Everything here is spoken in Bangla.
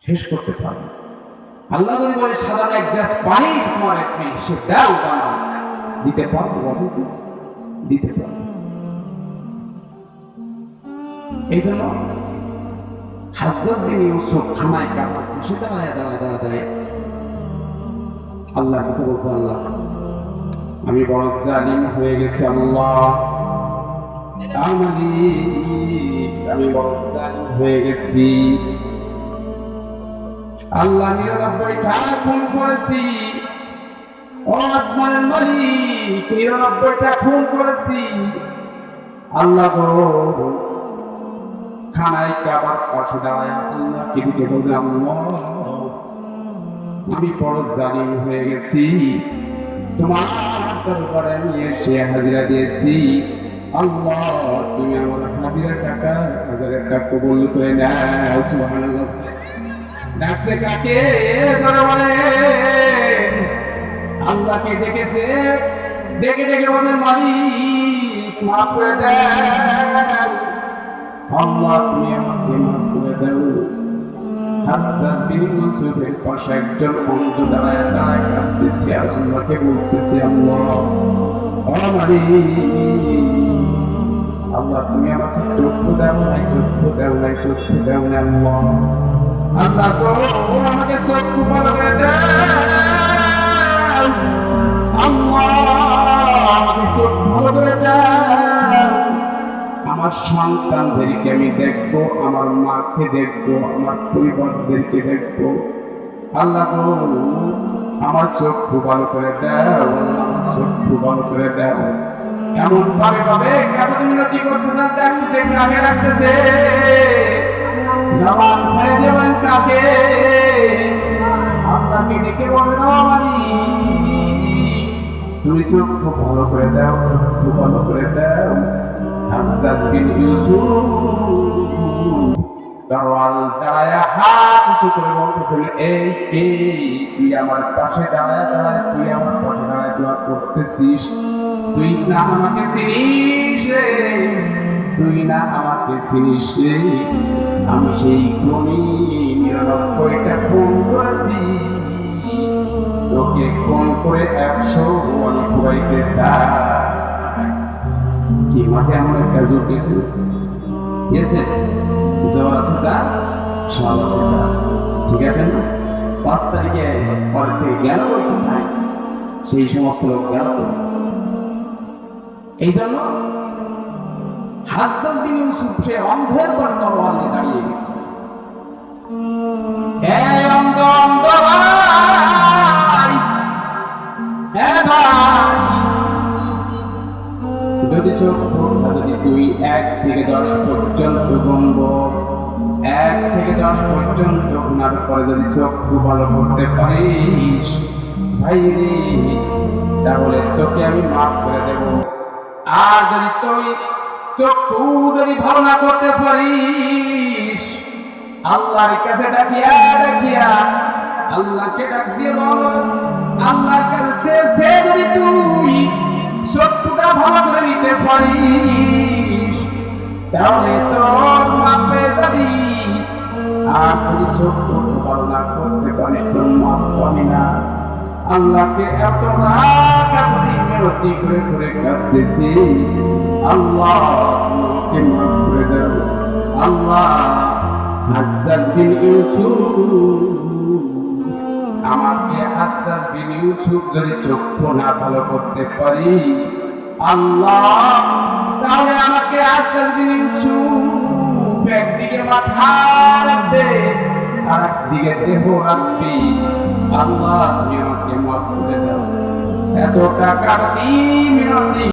শেষ করতে পারবে। আল্লাহ যদি বলে সাধারণ এক গ্লাস পানি তোমার একটি সে দাও বানাও, দিতে পারবো? বলুন তো, দিতে পারবো। এই জন্য হাজ্জাজ বিন ইউসুফ খানায় কাটা বসে দাঁড়ায় আল্লাহ কাছে বলতো, আল্লাহ আমি বড় জালিম হয়ে গেছি, আল্লাহ আমি বড় জালিম হয়ে গেছি, আল্লাহ ৯৯টা খুন করেছি, ও আসমানের মালিক ৯৯টা খুন করেছি, আল্লাহ গো খানায় কাবার পাশে দাঁড়ায় আল্লাহকে দিকে বলতে, আল্লাহ আমি বড় জালিম হয়ে গেছি, তোমার দরবারে আমি এসে হাজিরা দিয়েছি, আল্লাহ তুমি আমার হাজিরা টাকা ১০০০ টাকা কবুল করে নাও। সুবহানাল্লাহ। ডাকছে কাকে? দরবারে আল্লাহকে ডেকেছে, ডেকে ডেকে বলে মালিক মাফ করে দেন, আল্লাহ তুমি আমাকে মাফ করে দাও। হাজ্জাজ বিন ইউসুফের পাশে একজন অন্ধ দাঁড়ায় কাঁদতেছে, আর আল্লাহকে বলতেছে, আল্লাহ ও মালিক, আল্লাহ তুমি আমাকে চক্ষু দাও নাই, চক্ষু দাও নাই, চক্ষু দাও নাই, আল্লাহ আল্লাহ গো আমাকে চক্ষু ভালো করে দাও, আল্লাহ আমাকে চক্ষু ভালো করে দাও, আমার সন্তানদেরকে আমি দেখবো, আমার মাকে দেখবো, আমার পরিবারদেরকে দেখবো, আল্লাহ গো আমার চক্ষু ভালো করে দাও, আমার চক্ষু ভালো করে দাও। এমন ভাবে ভাবে কেমন মিনতি করতেছেন, দেখতে কাকে রাখতেছে, জবান ছেড়ে দেবেন কাকে? আল্লাহকে ডেকে বলেন, তুমি চক্ষু ভালো করে দাও, চক্ষু ভালো করে দাও। হাজ্জাজ বিন ইউসুফ দাঁড়াল দাঁড়ায় হাত উঁচু করে বলতেছিল, এই কে? তুই আমার পাশে দাঁড়ায় দাঁড়ায়, তুই আমার পাশে দাঁড়ায় দোয়া করতেছিস, তুই না আমাকে চিনিস রে, তুই না আমাকে চিনিস রে, আমি সেই খুনি ৯৯টা খুন করেছি, তোকে খুন করে ১০০ আমি পুরাইতে চাই। কি মাঝে এমন একটা যুগ গেছে, গেছে জ্বর আছে তার, সব আছে তার, ঠিক আছে না? ৫ তারিখে পরের থেকে গেল কোথায়? সেই সমস্ত লোক গেল। এই জন্য হাজ্জাজ বিন ইউসুফ সে অন্ধের পর তরোয়াল নিয়ে দাঁড়িয়ে গেছে। এই অন্ধ অন্ধ ভাই, যদি চক্ষু যদি তুই ১ থেকে ১০ পর্যন্ত গুনব, ১ থেকে ১০ পর্যন্ত গুনার পরে যদি চক্ষু ভালো করতে পারিস ভাই রে, তাহলে তোকে আমি মাফ করে দেব। আর যদি তুই চক্ষু যদি ভালো না করতে পারিস, আল্লাহর কাছে ডাকিয়া আল্লাহকে ডাক দিয়ে বল, আল্লাহর কাছে সে যদি তুই চক্ষুটা ভালো করে নিতে পারিস, তাহলে তোর মাফ হয়ে যাবি। আর যদি চক্ষু ভালো না করতে পারিস, তোর মাফ পাবি না। আল্লাহকে এত রাত এতদিন মিনতি করে করে কাঁদতেছি, আল্লাহ আমাকে মাফ করে দাও। আল্লাহ হাজ্জাজ বিন ইউসুফ, আমাকে হাজ্জাজ বিন ইউসুফ যদি চক্ষু না ভালো করতে পারি, আল্লাহ তাহলে আমাকে হাজ্জাজ বিন ইউসুফ একদিকে মাথা রাখবে, আর একদিকে দেহ রাখবি, আল্লাহ তুমি আমাকে মাফ করে দাও। এত টাকা মিনতি